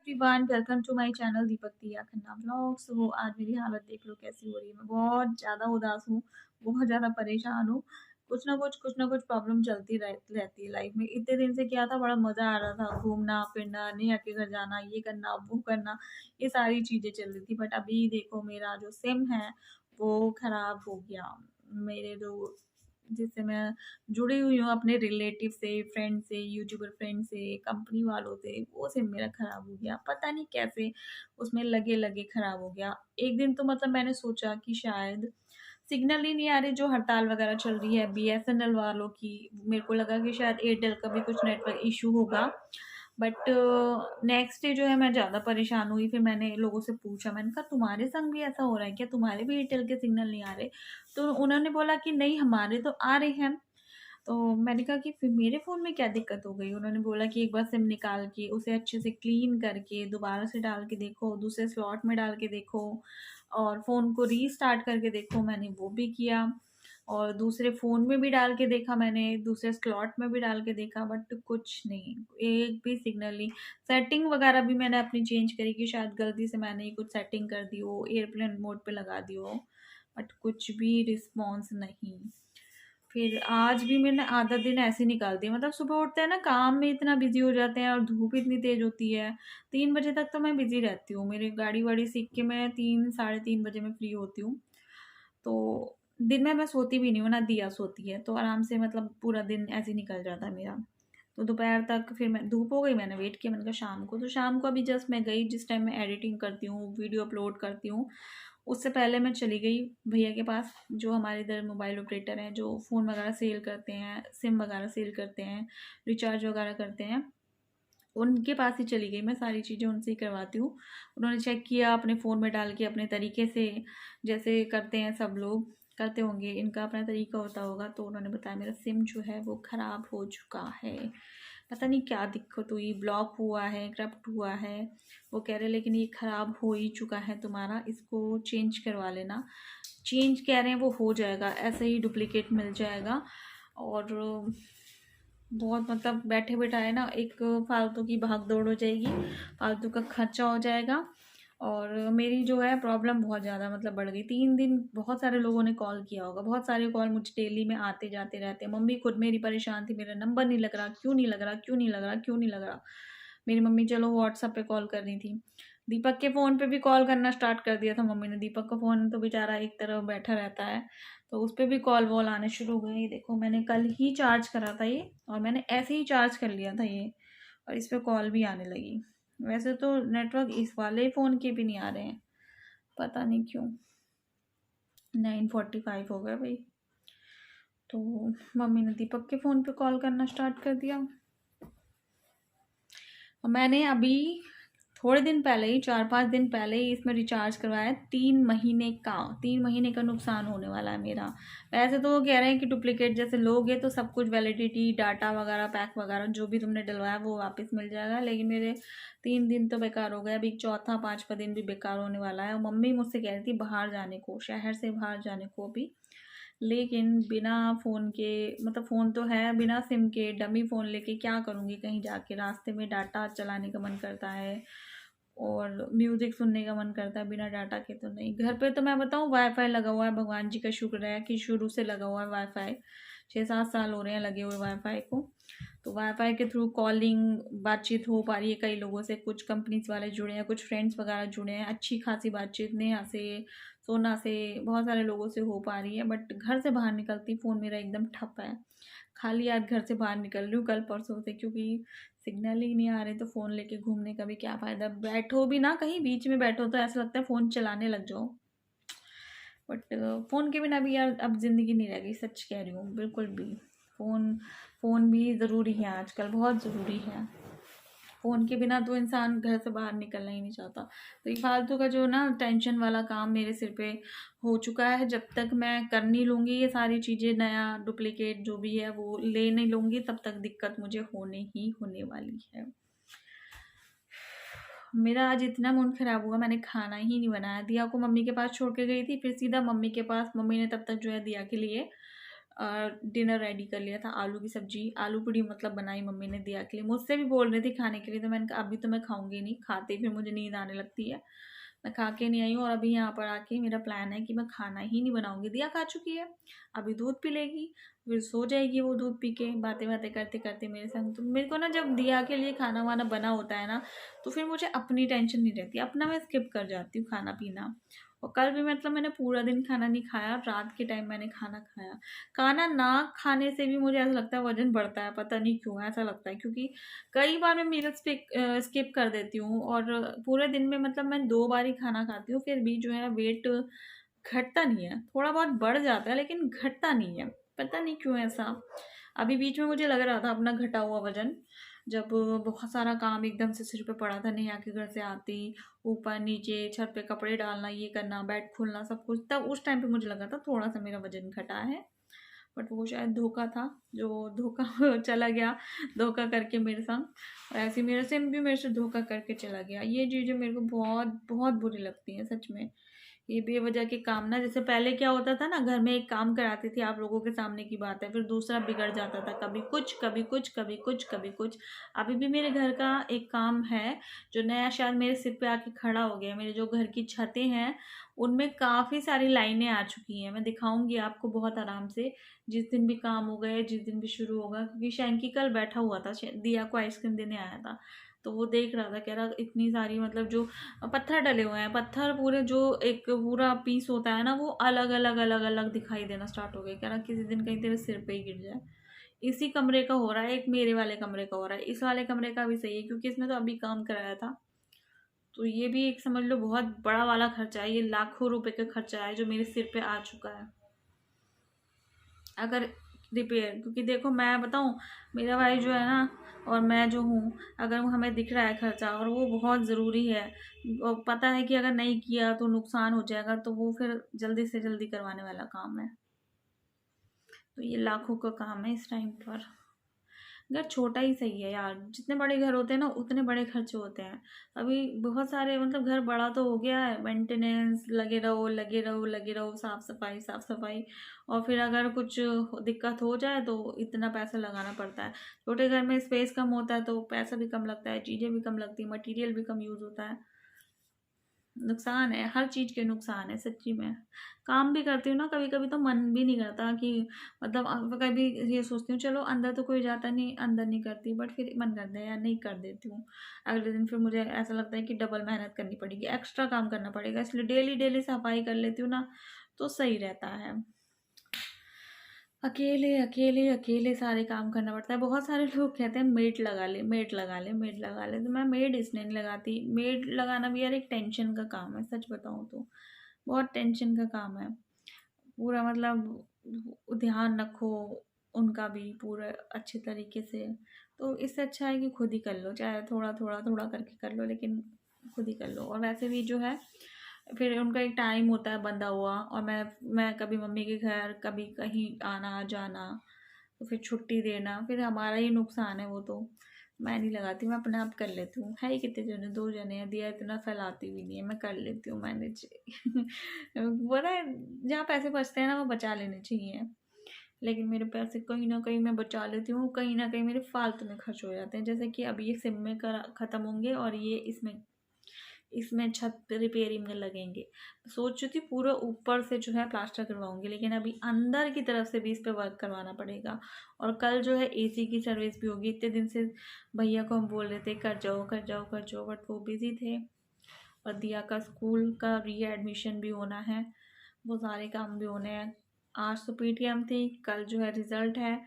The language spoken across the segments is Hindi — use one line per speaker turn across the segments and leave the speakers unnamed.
Everyone welcome to my channel Deepak Diya Khanna vlogs. तो आज मेरी हालत देख लो कैसी हो रही है। मैं बहुत ज़्यादा उदास हूँ, बहुत ज़्यादा परेशान हूँ। कुछ ना कुछ प्रॉब्लम चलती रहती है लाइफ में। इतने दिन से क्या था, बड़ा मज़ा आ रहा था, घूमना फिरना, नेहा के घर जाना, ये करना वो करना, ये सारी चीज़ें चल रही थी। बट अभी देखो मेरा जो सिम है वो ख़राब हो गया। मेरे जो जिससे मैं जुड़ी हुई हूँ अपने रिलेटिव से, फ्रेंड से, यूट्यूबर फ्रेंड से, कंपनी वालों से, वो सिम मेरा खराब हो गया। पता नहीं कैसे उसमें लगे-लगे खराब हो गया। एक दिन तो मतलब मैंने सोचा कि शायद सिग्नल ही नहीं आ रही, जो हड़ताल वगैरह चल रही है बीएसएनएल वालों की। मेरे को लगा कि शायद एयरटेल का भी कुछ नेटवर्क इश्यू होगा। बट नेक्स्ट डे जो है मैं ज़्यादा परेशान हुई। फिर मैंने लोगों से पूछा, मैंने कहा तुम्हारे संग भी ऐसा हो रहा है क्या? तुम्हारे भी एयरटेल के सिग्नल नहीं आ रहे? तो उन्होंने बोला कि नहीं, हमारे तो आ रहे हैं। तो मैंने कहा कि फिर मेरे फ़ोन में क्या दिक्कत हो गई? उन्होंने बोला कि एक बार सिम निकाल के उसे अच्छे से क्लीन करके दोबारा से डाल के देखो, दूसरे स्लॉट में डाल के देखो और फ़ोन को रीस्टार्ट करके देखो। मैंने वो भी किया और दूसरे फ़ोन में भी डाल के देखा मैंने, दूसरे स्लॉट में भी डाल के देखा, बट कुछ नहीं, एक भी सिग्नल नहीं। सेटिंग वगैरह भी मैंने अपनी चेंज करी कि शायद गलती से मैंने ही कुछ सेटिंग कर दी हो, एयरप्लेन मोड पे लगा दी हो, बट कुछ भी रिस्पॉन्स नहीं। फिर आज भी मैंने आधा दिन ऐसे ही निकाल दिया। मतलब सुबह उठते हैं ना, काम में इतना बिजी हो जाते हैं और धूप इतनी तेज होती है। 3 बजे तक तो मैं बिजी रहती हूँ। मेरी गाड़ी वाड़ी सीख के मैं 3 साढ़े 3 बजे में फ्री होती हूँ। तो दिन में मैं सोती भी नहीं हूँ, ना दिया सोती है, तो आराम से मतलब पूरा दिन ऐसे ही निकल जाता है मेरा। तो दोपहर तक फिर मैं धूप हो गई, मैंने वेट किया, मैंने कहा शाम को। तो शाम को अभी जस्ट मैं गई, जिस टाइम मैं एडिटिंग करती हूँ, वीडियो अपलोड करती हूँ, उससे पहले मैं चली गई भैया के पास, जो हमारे इधर मोबाइल ऑपरेटर हैं, जो फ़ोन वगैरह सेल करते हैं, सिम वगैरह सेल करते हैं, रिचार्ज वगैरह करते हैं। उनके पास ही चली गई मैं, सारी चीज़ें उनसे ही करवाती हूँ। उन्होंने चेक किया अपने फ़ोन में डाल के अपने तरीके से, जैसे करते हैं सब लोग करते होंगे, इनका अपना तरीका होता होगा। तो उन्होंने बताया मेरा सिम जो है वो ख़राब हो चुका है। पता नहीं क्या दिक्कत हुई, ब्लॉक हुआ है, करप्ट हुआ है। वो कह रहे लेकिन ये ख़राब हो ही चुका है तुम्हारा, इसको चेंज करवा लेना। चेंज कह रहे हैं वो हो जाएगा, ऐसे ही डुप्लीकेट मिल जाएगा। और बहुत मतलब बैठे बिठाए ना एक फालतू की भाग दौड़ हो जाएगी, फालतू का खर्चा हो जाएगा। और मेरी जो है प्रॉब्लम बहुत ज़्यादा मतलब बढ़ गई। 3 दिन बहुत सारे लोगों ने कॉल किया होगा, बहुत सारे कॉल मुझे डेली में आते जाते रहते हैं। मम्मी खुद मेरी परेशान थी, मेरा नंबर नहीं लग रहा, क्यों नहीं लग रहा, क्यों नहीं लग रहा, क्यों नहीं लग रहा। मेरी मम्मी चलो व्हाट्सएप पे कॉल कर रही थी, दीपक के फ़ोन पे भी कॉल करना स्टार्ट कर दिया था मम्मी ने। दीपक का फ़ोन तो बेचारा एक तरफ बैठा रहता है, तो उस पे भी कॉल वॉल आने शुरू हो गए। देखो मैंने कल ही चार्ज करा था ये, और मैंने ऐसे ही चार्ज कर लिया था ये, और इस पे कॉल भी आने लगी। वैसे तो नेटवर्क इस वाले फ़ोन के भी नहीं आ रहे हैं, पता नहीं क्यों। 9:45 हो गया भाई। तो मम्मी ने दीपक के फ़ोन पे कॉल करना स्टार्ट कर दिया। और मैंने अभी थोड़े दिन पहले ही, 4-5 दिन पहले ही इसमें रिचार्ज करवाया है, 3 महीने का। 3 महीने का नुकसान होने वाला है मेरा। वैसे तो वो कह रहे हैं कि डुप्लीकेट जैसे लोगे तो सब कुछ वैलिडिटी, डाटा वगैरह, पैक वगैरह जो भी तुमने डलवाया वो वापस मिल जाएगा, लेकिन मेरे 3 दिन तो बेकार हो गए। अभी चौथा 5वां दिन भी बेकार होने वाला है। और मम्मी मुझसे कह रही थी बाहर जाने को, शहर से बाहर जाने को अभी, लेकिन बिना फ़ोन के, मतलब फ़ोन तो है, बिना सिम के डमी फ़ोन लेके क्या करूँगी कहीं जाके? रास्ते में डाटा चलाने का मन करता है और म्यूज़िक सुनने का मन करता है, बिना डाटा के तो नहीं। घर पे तो मैं बताऊँ वाईफ़ाई लगा हुआ है, भगवान जी का शुक्र है कि शुरू से लगा हुआ है वाईफ़ाई। 6-7 साल हो रहे हैं लगे हुए वाईफ़ाई को। तो वाईफ़ाई के थ्रू कॉलिंग, बातचीत हो पा रही है कई लोगों से, कुछ कंपनीज़ वाले जुड़े हैं, कुछ फ्रेंड्स वगैरह जुड़े हैं, अच्छी खासी बातचीत नेहा से, सोना से, बहुत सारे लोगों से हो पा रही है। बट घर से बाहर निकलती फ़ोन मेरा एकदम ठप है। खाली हाथ घर से बाहर निकल रही हूँ कल परसों से, क्योंकि सिग्नल ही नहीं आ रहे। तो फ़ोन लेके घूमने का भी क्या फ़ायदा? बैठो भी ना कहीं, बीच में बैठो तो ऐसा लगता है फ़ोन चलाने लग जाओ। बट फ़ोन के बिना भी यार अब ज़िंदगी नहीं रह गई, सच कह रही हूँ, बिल्कुल भी। फ़ोन फ़ोन भी ज़रूरी है आजकल, बहुत ज़रूरी है। फ़ोन के बिना तो इंसान घर से बाहर निकलना ही नहीं चाहता। तो ये फालतू का जो ना टेंशन वाला काम मेरे सिर पे हो चुका है। जब तक मैं कर नहीं लूँगी ये सारी चीज़ें, नया डुप्लीकेट जो भी है वो ले नहीं लूँगी, तब तक दिक्कत मुझे होने ही होने वाली है। मेरा आज इतना मूड खराब हुआ, मैंने खाना ही नहीं बनाया। दिया को मम्मी के पास छोड़ के गई थी, फिर सीधा मम्मी के पास। मम्मी ने तब तक जो है दिया के लिए डिनर रेडी कर लिया था, आलू की सब्जी, आलू पूड़ी मतलब बनाई मम्मी ने दिया के लिए। मुझसे भी बोल रही थी खाने के लिए, तो मैंने कहा अभी तो मैं खाऊंगी नहीं, खाते ही फिर मुझे नींद आने लगती है। मैं खा के नहीं आई हूँ, और अभी यहाँ पर आके मेरा प्लान है कि मैं खाना ही नहीं बनाऊंगी। दिया खा चुकी है, अभी दूध पी लेगी, फिर सो जाएगी वो दूध पी के बातें बातें करते करते मेरे संग। तो मेरे को ना जब दिया के लिए खाना वाना बना होता है ना, तो फिर मुझे अपनी टेंशन नहीं रहती, अपना मैं स्किप कर जाती हूँ खाना पीना। और कल भी मतलब मैंने पूरा दिन खाना नहीं खाया, रात के टाइम मैंने खाना खाया। खाना ना खाने से भी मुझे ऐसा लगता है वजन बढ़ता है, पता नहीं क्यों ऐसा लगता है, क्योंकि कई बार मैं मील्स पे स्किप कर देती हूँ, और पूरे दिन में मतलब मैं 2 बार ही खाना खाती हूँ, फिर भी जो है वेट घटता नहीं है, थोड़ा बहुत बढ़ जाता है लेकिन घटता नहीं है, पता नहीं क्यों ऐसा। अभी बीच में मुझे लग रहा था अपना घटा हुआ वजन, जब बहुत सारा काम एकदम से सिर पे पड़ा था, नेहा के घर से आती, ऊपर नीचे छत पे कपड़े डालना, ये करना, बेड खोलना, सब कुछ, तब उस टाइम पे मुझे लगा था थोड़ा सा मेरा वजन घटा है। बट वो शायद धोखा था, जो धोखा चला गया धोखा करके मेरे संग। और ऐसे ही मेरे सिम भी मेरे से धोखा करके चला गया। ये चीज़ें मेरे को बहुत बहुत बुरी लगती हैं सच में। ये बेवजह के काम ना, जैसे पहले क्या होता था ना, घर में एक काम कराती थी, आप लोगों के सामने की बात है, फिर दूसरा बिगड़ जाता था, कभी कुछ कभी कुछ कभी कुछ कभी कुछ। अभी भी मेरे घर का एक काम है जो नया शायद मेरे सिर पे आके खड़ा हो गया। मेरे जो घर की छतें हैं उनमें काफ़ी सारी लाइनें आ चुकी हैं, मैं दिखाऊंगी आपको बहुत आराम से, जिस दिन भी काम हो गए, जिस दिन भी शुरू होगा। क्योंकि शैंकी कल बैठा हुआ था, दिया को आइसक्रीम देने आया था, तो वो देख रहा था, कह रहा इतनी सारी मतलब जो पत्थर डले हुए हैं, पत्थर पूरे जो एक पूरा पीस होता है ना, वो अलग अलग अलग अलग दिखाई देना स्टार्ट हो गया। कह रहा किसी दिन कहीं तेरे सिर पे ही गिर जाए। इसी कमरे का हो रहा है, एक मेरे वाले कमरे का हो रहा है, इस वाले कमरे का भी सही है, क्योंकि इसमें तो अभी काम कराया था। तो ये भी एक समझ लो बहुत बड़ा वाला खर्चा है, ये लाखों रुपए का खर्चा है जो मेरे सिर पे आ चुका है। अगर रिपेयर, क्योंकि देखो मैं बताऊं, मेरा भाई जो है ना और मैं जो हूँ, अगर वो हमें दिख रहा है खर्चा और वो बहुत ज़रूरी है, और पता है कि अगर नहीं किया तो नुकसान हो जाएगा, तो वो फिर जल्दी से जल्दी करवाने वाला काम है। तो ये लाखों का काम है इस टाइम पर। घर छोटा ही सही है यार, जितने बड़े घर होते हैं ना उतने बड़े खर्चे होते हैं। अभी बहुत सारे मतलब घर बड़ा तो हो गया है, मेंटेनेंस, लगे रहो लगे रहो लगे रहो, साफ सफाई साफ सफाई, और फिर अगर कुछ दिक्कत हो जाए तो इतना पैसा लगाना पड़ता है। छोटे घर में स्पेस कम होता है तो पैसा भी कम लगता है, चीज़ें भी कम लगती है, मटेरियल भी कम यूज़ होता है। नुकसान है, हर चीज़ के नुकसान है सच्ची में। काम भी करती हूँ ना कभी कभी तो मन भी नहीं करता कि मतलब कभी ये सोचती हूँ चलो अंदर तो कोई जाता नहीं, अंदर नहीं करती, बट फिर मन करता है यार नहीं कर देती हूँ। अगले दिन फिर मुझे ऐसा लगता है कि डबल मेहनत करनी पड़ेगी, एक्स्ट्रा काम करना पड़ेगा, इसलिए डेली डेली सफाई कर लेती हूँ ना, तो सही रहता है। अकेले अकेले अकेले सारे काम करना पड़ता है। बहुत सारे लोग कहते हैं मेड लगा ले मेड लगा ले मेड लगा ले, तो मैं मेड इसलिए नहीं लगाती। मेड लगाना भी यार एक टेंशन का काम है, सच बताऊँ तो बहुत टेंशन का काम है। पूरा मतलब ध्यान रखो उनका भी पूरा अच्छे तरीके से। तो इससे अच्छा है कि खुद ही कर लो, चाहे थोड़ा थोड़ा थोड़ा करके कर लो, लेकिन खुद ही कर लो। और वैसे भी जो है फिर उनका एक टाइम होता है बंधा हुआ, और मैं कभी मम्मी के घर, कभी कहीं आना जाना, तो फिर छुट्टी देना, फिर हमारा ही नुकसान है वो। तो मैं नहीं लगाती, मैं अपने आप कर लेती हूँ। है ही कितने जने, 2 जने हैं, दिया इतना फैलाती भी नहीं है, मैं कर लेती हूँ मैनेज। पता है जहाँ पैसे बचते हैं ना वो बचा लेने चाहिए, लेकिन मेरे पैसे कहीं ना कहीं मैं बचा लेती हूँ, कहीं ना कहीं मेरे फालतू में खर्च हो जाते हैं। जैसे कि अभी ये सिम में ख़त्म होंगे, और ये इसमें इसमें छत पे रिपेयरिंग में लगेंगे। सोच रही थी पूरा ऊपर से जो है प्लास्टर करवाऊंगी, लेकिन अभी अंदर की तरफ से भी इस पे वर्क करवाना पड़ेगा। और कल जो है एसी की सर्विस भी होगी। इतने दिन से भैया को हम बोल रहे थे कर जाओ कर जाओ कर जाओ, बट वो बिजी थे। और दिया का स्कूल का री एडमिशन भी होना है, वो सारे काम भी होने हैं। आज तो पीटीएम थी, कल जो है रिजल्ट है,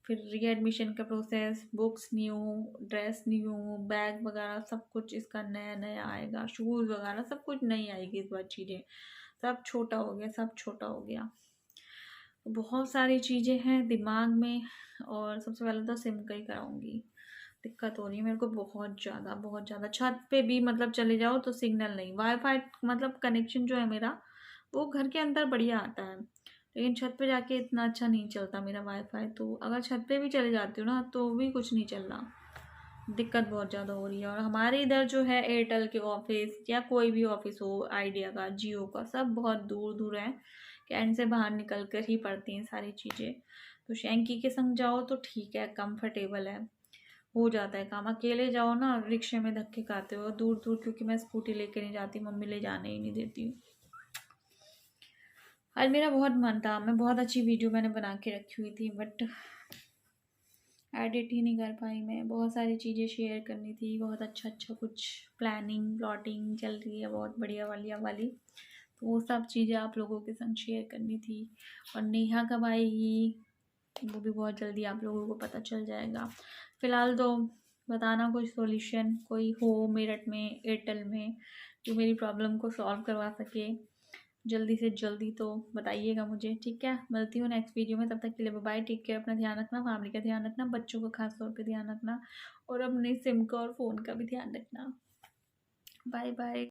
फिर री एडमिशन का process, books new, dress new, bag वगैरह सब कुछ इसका नया नया आएगा, शूज़ वगैरह सब कुछ नई आएगी इस बार चीज़ें। सब छोटा हो गया, सब छोटा हो गया। बहुत सारी चीज़ें हैं दिमाग में, और सबसे पहले तो सिम का ही कराऊंगी। दिक्कत हो रही है मेरे को बहुत ज़्यादा बहुत ज़्यादा। छत पे भी मतलब चले जाओ तो सिग्नल नहीं, वाईफाई मतलब कनेक्शन जो है मेरा वो घर के अंदर बढ़िया आता है, लेकिन छत पे जाके इतना अच्छा नहीं चलता मेरा वाईफाई। तो अगर छत पे भी चले जाती हूँ ना तो भी कुछ नहीं चल रहा, दिक्कत बहुत ज़्यादा हो रही है। और हमारे इधर जो है एयरटेल के ऑफिस या कोई भी ऑफिस हो, आइडिया का, जियो का, सब बहुत दूर दूर है। कैंट से बाहर निकल कर ही पड़ती हैं सारी चीज़ें। तो शैंकी के संग जाओ तो ठीक है, कंफर्टेबल है, हो जाता है काम। अकेले जाओ ना, रिक्शे में धक्के खाते हो दूर दूर, क्योंकि मैं स्कूटी लेके नहीं जाती, मम्मी ले जाने ही नहीं देती। आज मेरा बहुत मन था, मैं बहुत अच्छी वीडियो मैंने बना के रखी हुई थी, बट एडिट ही नहीं कर पाई। मैं बहुत सारी चीज़ें शेयर करनी थी, बहुत अच्छा अच्छा कुछ प्लानिंग प्लॉटिंग चल रही है बहुत बढ़िया वाली, तो वो सब चीज़ें आप लोगों के संग शेयर करनी थी। और नेहा कब आएगी वो भी बहुत जल्दी आप लोगों को पता चल जाएगा। फ़िलहाल तो बताना कोई सॉल्यूशन कोई हो मेरठ में, एयरटेल में, जो मेरी प्रॉब्लम को सॉल्व करवा सके जल्दी से जल्दी, तो बताइएगा मुझे, ठीक है। मिलती हूँ नेक्स्ट वीडियो में, तब तक के लिए बाय, टेक केयर, अपना ध्यान रखना, फैमिली का ध्यान रखना, बच्चों का खास तौर पे ध्यान रखना, और अपने सिम का और फ़ोन का भी ध्यान रखना। Bye bye.